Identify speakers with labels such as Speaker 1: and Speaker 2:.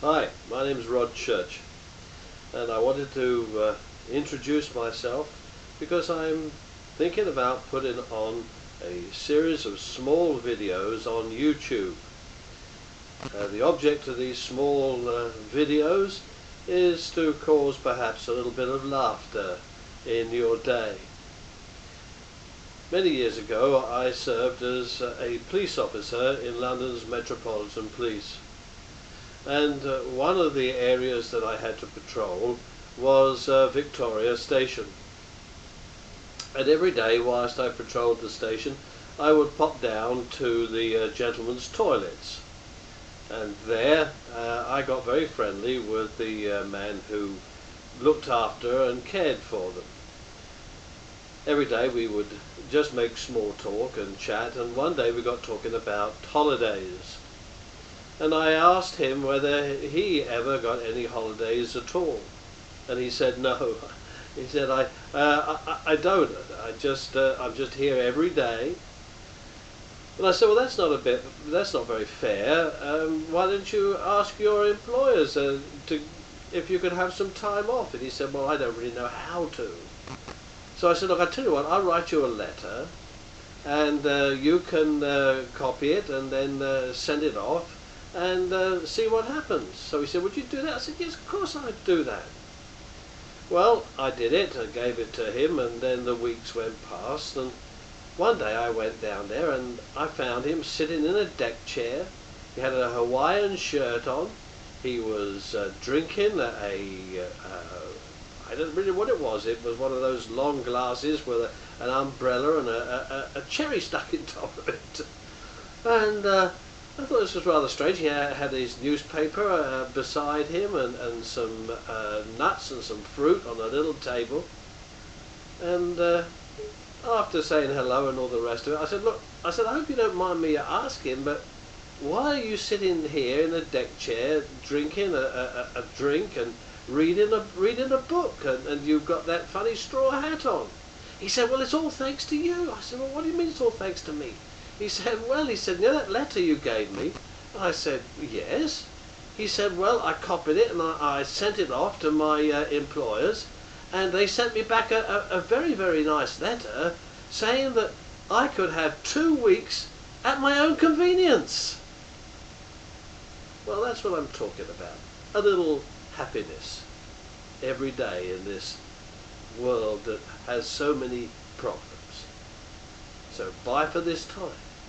Speaker 1: Hi, my name is Rod Church, and I wanted to introduce myself because I'm thinking about putting on a series of small videos on YouTube. The object of these small videos is to cause perhaps a little bit of laughter in your day. Many years ago I served as a police officer in London's Metropolitan Police. And one of the areas that I had to patrol was Victoria Station. And every day whilst I patrolled the station, I would pop down to the gentlemen's toilets. And there I got very friendly with the man who looked after and cared for them. Every day we would just make small talk and chat, and one day we got talking about holidays. And I asked him whether he ever got any holidays at all, and he said no. He said I don't. I'm just here every day. And I said, well, that's not very fair. Why don't you ask your employers if you could have some time off? And he said, well, I don't really know how to. So I said, look, I tell you what, I'll write you a letter, and you can copy it and then send it off and see what happens. So he said, would you do that? I said, yes, of course I'd do that. Well, I did it, I gave it to him, and then the weeks went past, and one day I went down there and I found him sitting in a deck chair. He had a Hawaiian shirt on. He was drinking I don't really know what it was. It was one of those long glasses with an umbrella and a cherry stuck in top of it. And I thought this was rather strange. He had his newspaper beside him and some nuts and some fruit on a little table. And after saying hello and all the rest of it, I said, look, I hope you don't mind me asking, but why are you sitting here in a deck chair drinking a drink and reading a book, and you've got that funny straw hat on? He said, well, it's all thanks to you. I said, well, what do you mean it's all thanks to me? He said, you know that letter you gave me? I said, yes. He said, well, I copied it and I sent it off to my employers, and they sent me back a very, very nice letter saying that I could have 2 weeks at my own convenience. Well, that's what I'm talking about. A little happiness every day in this world that has so many problems. So bye for this time.